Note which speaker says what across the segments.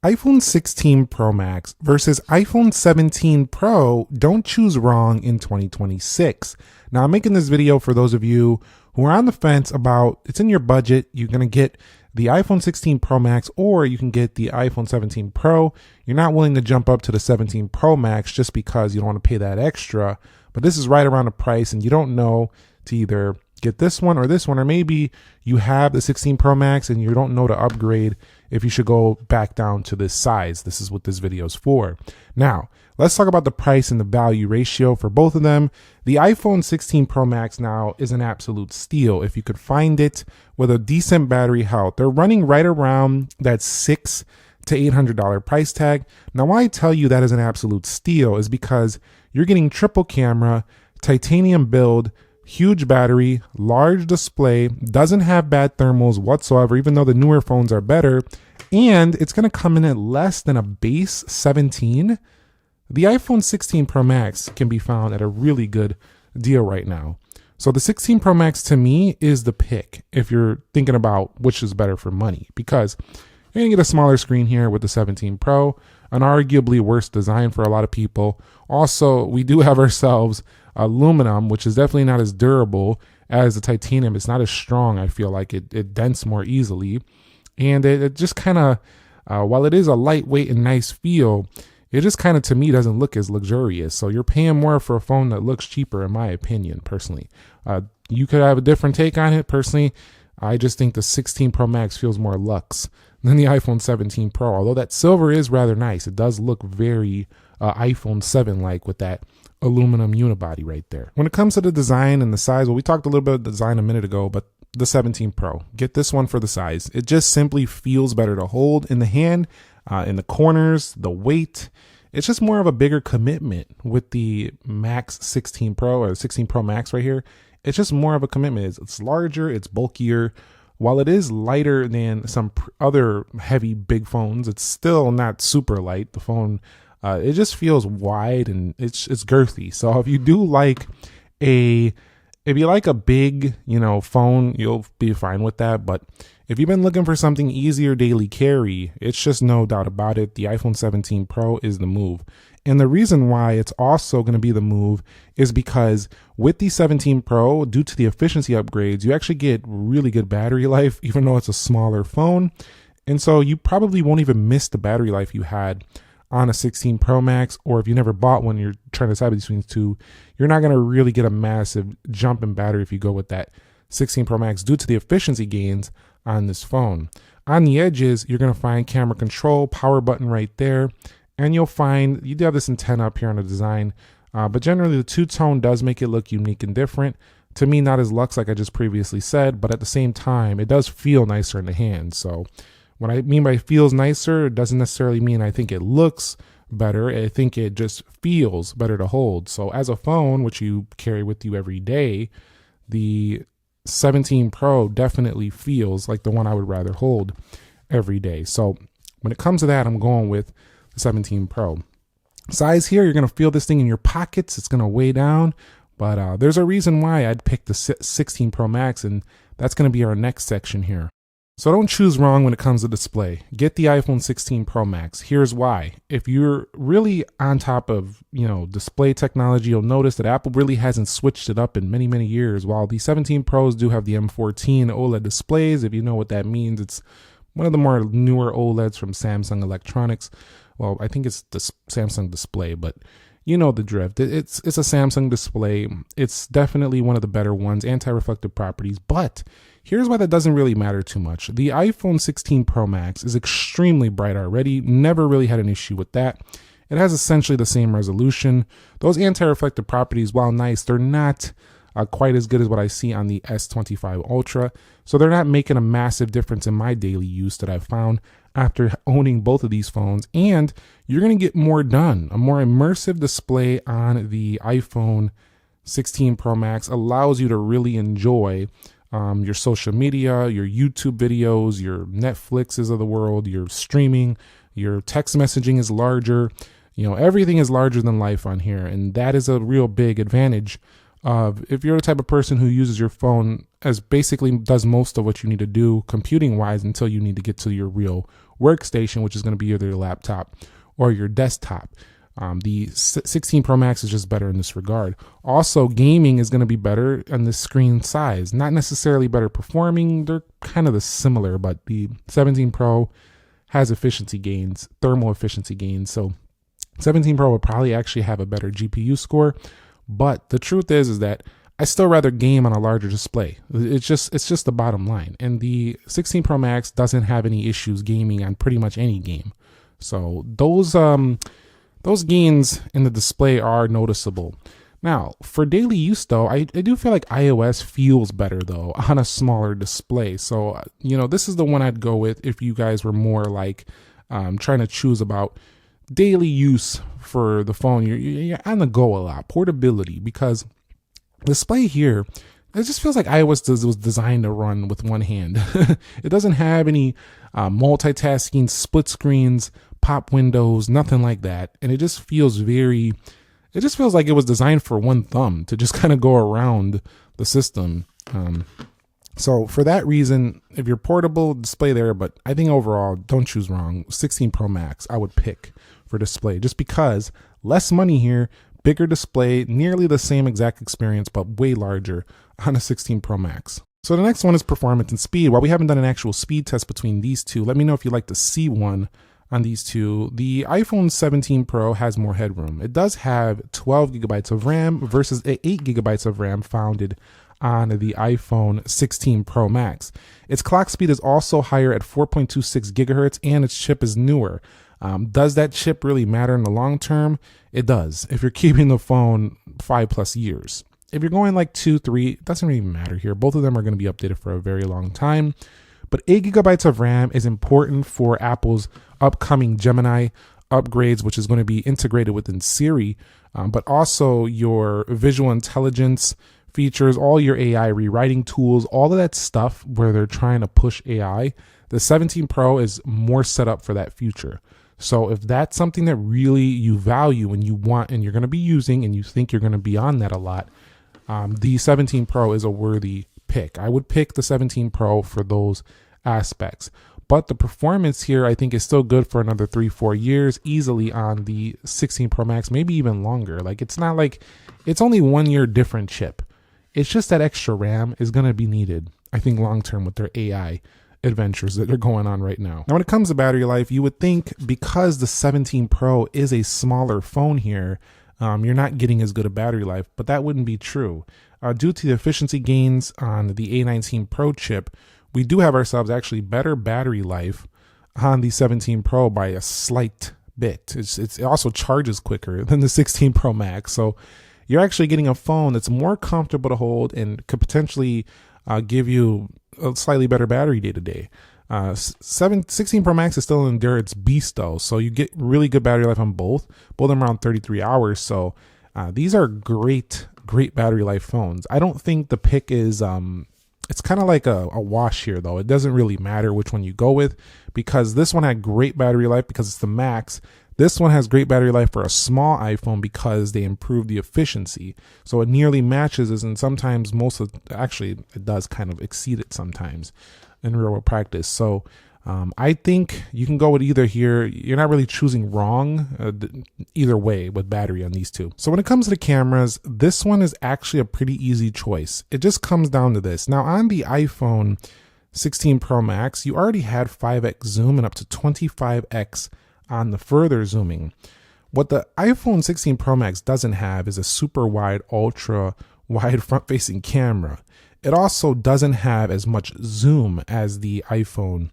Speaker 1: iPhone 16 Pro Max versus iPhone 17 Pro, don't choose wrong in 2026. Now, I'm making this video for those of you who are on the fence about it's in your budget. You're going to get the iPhone 16 Pro Max or you can get the iPhone 17 Pro. You're not willing to jump up to the 17 Pro Max just because you don't want to pay that extra. But this is right around the price and you don't know to either get this one, or maybe you have the 16 Pro Max and you don't know to upgrade if you should go back down to this size. This is what this video is for. Now, let's talk about the price and the value ratio for both of them. The iPhone 16 Pro Max now is an absolute steal if you could find it with a decent battery health. They're running right around that $600 to $800 price tag. Now, why I tell you that is an absolute steal is because you're getting triple camera, titanium build, huge battery, large display, doesn't have bad thermals whatsoever, even though the newer phones are better, and it's going to come in at less than a base 17. The iPhone 16 Pro Max can be found at a really good deal right now. So the 16 Pro Max to me is the pick if you're thinking about which is better for money, because you're going to get a smaller screen here with the 17 Pro, an arguably worse design for a lot of people. Also, we do have ourselves aluminum, which is definitely not as durable as the titanium. It's not as strong. I feel like it dents more easily. And it just kind of, while it is a lightweight and nice feel, it just kind of, to me, doesn't look as luxurious. So you're paying more for a phone that looks cheaper, in my opinion, personally. You could have a different take on it. Personally, I just think the 16 Pro Max feels more luxe than the iPhone 17 Pro. Although that silver is rather nice. It does look very iPhone 7-like with that aluminum unibody right there. When it comes to the design and the size, well, we talked a little bit about design a minute ago, but the 17 Pro, get this one for the size. It just simply feels better to hold in the hand, in the corners, the weight. It's just more of a bigger commitment with the Max 16 Pro or 16 Pro Max right here. It's just more of a commitment. It's larger, it's bulkier. While it is lighter than some other heavy big phones, it's still not super light. The phone, it just feels wide and it's girthy. So if you do like if you like a big, phone, you'll be fine with that. But if you've been looking for something easier daily carry, it's just no doubt about it. The iPhone 17 Pro is the move. And the reason why it's also going to be the move is because with the 17 Pro, due to the efficiency upgrades, you actually get really good battery life, even though it's a smaller phone. And so you probably won't even miss the battery life you had on a 16 Pro Max, or if you never bought one, you're trying to decide between the two, you're not going to really get a massive jump in battery if you go with that 16 Pro Max due to the efficiency gains on this phone. On the edges, you're going to find camera control, power button right there, and you'll find you do have this antenna up here on the design, but generally the two-tone does make it look unique and different. To me, not as luxe like I just previously said, but at the same time, it does feel nicer in the hand. So what I mean by feels nicer, it doesn't necessarily mean I think it looks better. I think it just feels better to hold. So as a phone, which you carry with you every day, the 17 Pro definitely feels like the one I would rather hold every day. So when it comes to that, I'm going with the 17 Pro. Size here, you're going to feel this thing in your pockets. It's going to weigh down, but there's a reason why I'd pick the 16 Pro Max, and that's going to be our next section here. So don't choose wrong when it comes to display. Get the iPhone 16 Pro Max. Here's why. If you're really on top of, display technology, you'll notice that Apple really hasn't switched it up in many, many years. While the 17 Pros do have the M14 OLED displays, if you know what that means, it's one of the more newer OLEDs from Samsung Electronics. Well, I think it's the Samsung display, but you know the drift. It's a Samsung display. It's definitely one of the better ones, anti-reflective properties, but here's why that doesn't really matter too much. The iPhone 16 Pro Max is extremely bright already. Never really had an issue with that. It has essentially the same resolution. Those anti-reflective properties, while nice, they're not quite as good as what I see on the S25 Ultra. So they're not making a massive difference in my daily use that I've found after owning both of these phones. And you're going to get more done. A more immersive display on the iPhone 16 Pro Max allows you to really enjoy your social media, your YouTube videos, your Netflixes of the world, your streaming, your text messaging is larger. Everything is larger than life on here. And that is a real big advantage if you're the type of person who uses your phone as basically does most of what you need to do computing wise until you need to get to your real workstation, which is going to be either your laptop or your desktop. The 16 Pro Max is just better in this regard. Also, gaming is going to be better on the screen size. Not necessarily better performing. They're kind of the similar, but the 17 Pro has efficiency gains, thermal efficiency gains. So 17 Pro would probably actually have a better GPU score. But the truth is that I still rather game on a larger display. It's just the bottom line. And the 16 Pro Max doesn't have any issues gaming on pretty much any game. So those gains in the display are noticeable. Now, for daily use though, I do feel like iOS feels better though on a smaller display. So, this is the one I'd go with if you guys were more like trying to choose about daily use for the phone. You're on the go a lot. Portability, because display here, it just feels like iOS was designed to run with one hand. It doesn't have any multitasking, split screens, pop windows, nothing like that. And it just feels like it was designed for one thumb to just kind of go around the system. So for that reason, if you're portable, display there, but I think overall, don't choose wrong. 16 Pro Max, I would pick for display just because less money here, bigger display, nearly the same exact experience, but way larger on a 16 Pro Max. So the next one is performance and speed. While we haven't done an actual speed test between these two, let me know if you'd like to see one on these two. The iPhone 17 Pro has more headroom. It does have 12 gigabytes of RAM versus 8 gigabytes of RAM founded on the iPhone 16 Pro Max. Its clock speed is also higher at 4.26 gigahertz, and its chip is newer. Does that chip really matter in the long term? It does. If you're keeping the phone 5+ years. If you're going like 2, 3, it doesn't really matter here. Both of them are going to be updated for a very long time. But 8 gigabytes of RAM is important for Apple's upcoming Gemini upgrades, which is going to be integrated within Siri, but also your visual intelligence features, all your AI rewriting tools, all of that stuff where they're trying to push AI. The 17 Pro is more set up for that future. So if that's something that really you value and you want and you're going to be using and you think you're going to be on that a lot, the 17 Pro is a worthy pick. I would pick the 17 Pro for those aspects. But the performance here, I think, is still good for another 3-4 years easily on the 16 Pro Max, maybe even longer. Like, it's not like it's only 1 year different chip. It's just that extra RAM is going to be needed, I think, long term with their AI adventures that are going on right now. Now, when it comes to battery life, you would think because the 17 Pro is a smaller phone here, you're not getting as good a battery life, but that wouldn't be true. Due to the efficiency gains on the A19 Pro chip, we do have ourselves actually better battery life on the 17 Pro by a slight bit. It also charges quicker than the 16 Pro Max. So you're actually getting a phone that's more comfortable to hold and could potentially give you a slightly better battery day to day. 16 Pro Max is still an endurance beast though. So you get really good battery life on both of them around 33 hours. So these are great battery life phones. I don't think the pick is, it's kind of like a wash here though. It doesn't really matter which one you go with because this one had great battery life because it's the Max. This one has great battery life for a small iPhone because they improved the efficiency. So it nearly matches this, and sometimes actually it does kind of exceed it sometimes in real world practice. So I think you can go with either here. You're not really choosing wrong either way with battery on these two. So when it comes to the cameras, this one is actually a pretty easy choice. It just comes down to this. Now on the iPhone 16 Pro Max, you already had 5x zoom and up to 25x on the further zooming. What the iPhone 16 Pro Max doesn't have is a super wide, ultra wide front facing camera. It also doesn't have as much zoom as the iPhone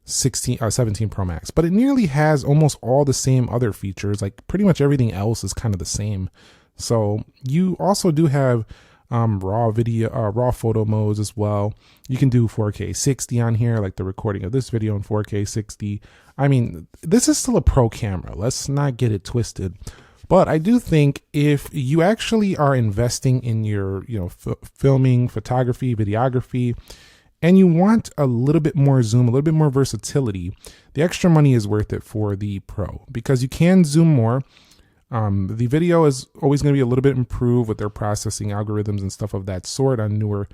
Speaker 1: 17 Pro Max, but it nearly has almost all the same other features. Like pretty much everything else is kind of the same. So you also do have raw photo modes as well. You can do 4K 60 on here, like the recording of this video in 4K 60. I mean, this is still a pro camera. Let's not get it twisted. But I do think if you actually are investing in your, filming, photography, videography, and you want a little bit more zoom, a little bit more versatility, the extra money is worth it for the Pro because you can zoom more. The video is always going to be a little bit improved with their processing algorithms and stuff of that sort on newer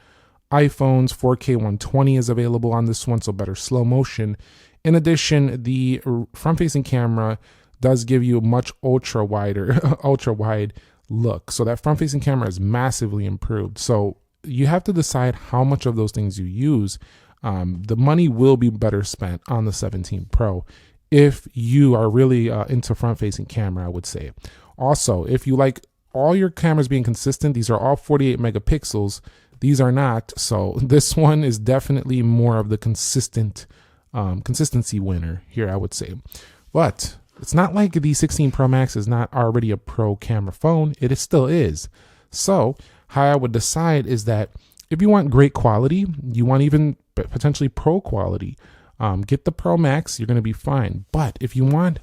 Speaker 1: iPhones. 4K 120 is available on this one, so better slow motion. In addition, the front-facing camera does give you a much ultra wide look. So that front-facing camera is massively improved. So you have to decide how much of those things you use. The money will be better spent on the 17 Pro if you are really into front-facing camera, I would say. Also, if you like all your cameras being consistent, these are all 48 megapixels. These are not. So this one is definitely more of the consistency winner here, I would say. But it's not like the 16 Pro Max is not already a pro camera phone. It still is. So how I would decide is that if you want great quality, you want even potentially pro quality, get the Pro Max, you're going to be fine. But if you want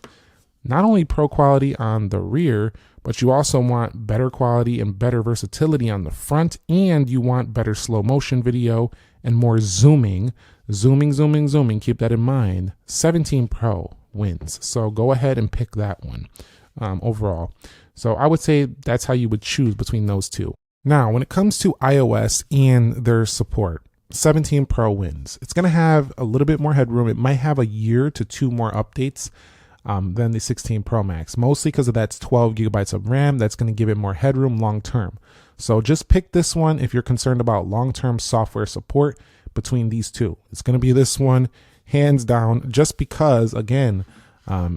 Speaker 1: not only pro quality on the rear, but you also want better quality and better versatility on the front, and you want better slow motion video and more zooming, keep that in mind, 17 Pro wins. So go ahead and pick that one overall. So I would say that's how you would choose between those two. Now, when it comes to iOS and their support, 17 Pro wins. It's going to have a little bit more headroom. It might have a year to 2 more updates than the 16 Pro Max, mostly because of that's 12 gigabytes of RAM. That's going to give it more headroom long term. So just pick this one if you're concerned about long-term software support between these two. It's going to be this one, hands down, just because, again,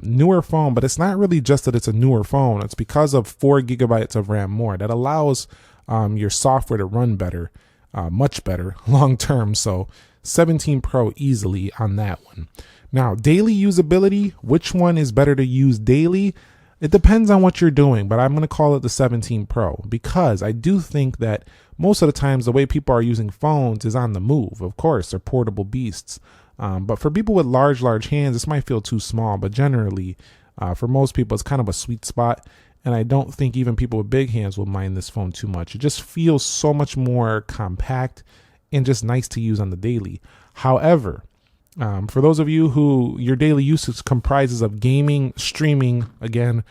Speaker 1: newer phone, but it's not really just that it's a newer phone. It's because of 4 gigabytes of RAM more. That allows your software to run better, much better long term. So 17 Pro easily on that one. Now, daily usability, which one is better to use daily? It depends on what you're doing, but I'm going to call it the 17 Pro because I do think that most of the times the way people are using phones is on the move. Of course, they're portable beasts. But for people with large hands, this might feel too small, but generally, for most people, it's kind of a sweet spot. And I don't think even people with big hands will mind this phone too much. It just feels so much more compact and just nice to use on the daily. However, for those of you who your daily usage comprises of gaming, streaming, again,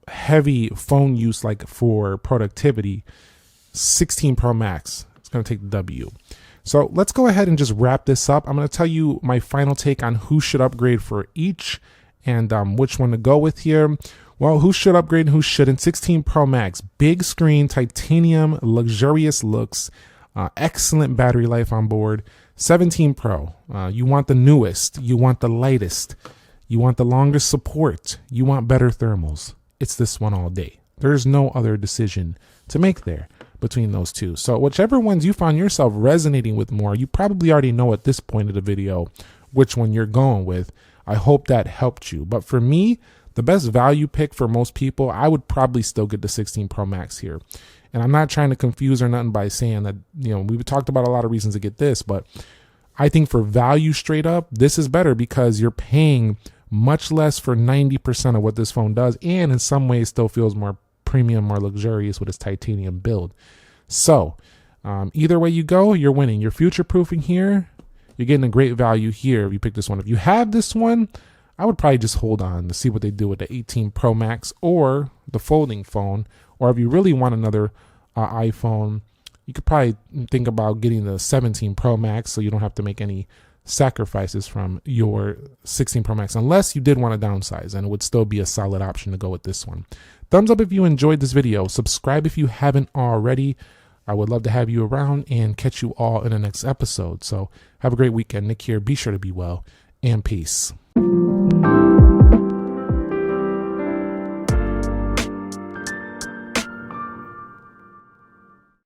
Speaker 1: heavy phone use like for productivity, 16 Pro Max, it's going to take the W. So let's go ahead and just wrap this up. I'm going to tell you my final take on who should upgrade for each and which one to go with here. Well, who should upgrade and who shouldn't? 16 Pro Max, big screen, titanium, luxurious looks, excellent battery life on board. 17 Pro, you want the newest, you want the lightest, you want the longest support, you want better thermals. It's this one all day. There's no other decision to make there between those two. So whichever ones you found yourself resonating with more, you probably already know at this point of the video which one you're going with. I hope that helped you. But for me, the best value pick for most people, I would probably still get the 16 Pro Max here. And I'm not trying to confuse or nothing by saying that, you know, we've talked about a lot of reasons to get this, but I think for value straight up, this is better because you're paying much less for 90% of what this phone does, and in some ways still feels more premium, more luxurious with its titanium build. So either way you go, you're winning. You're future-proofing here. You're getting a great value here if you pick this one. If you have this one, I would probably just hold on to see what they do with the 18 Pro Max or the folding phone. Or if you really want another iPhone, you could probably think about getting the 17 Pro Max so you don't have to make any sacrifices from your 16 Pro Max, unless you did want to downsize, and it would still be a solid option to go with this one. Thumbs up if you enjoyed this video. Subscribe if you haven't already. I would love to have you around and catch you all in the next episode. So have a great weekend. Nick here. Be sure to be well, and peace.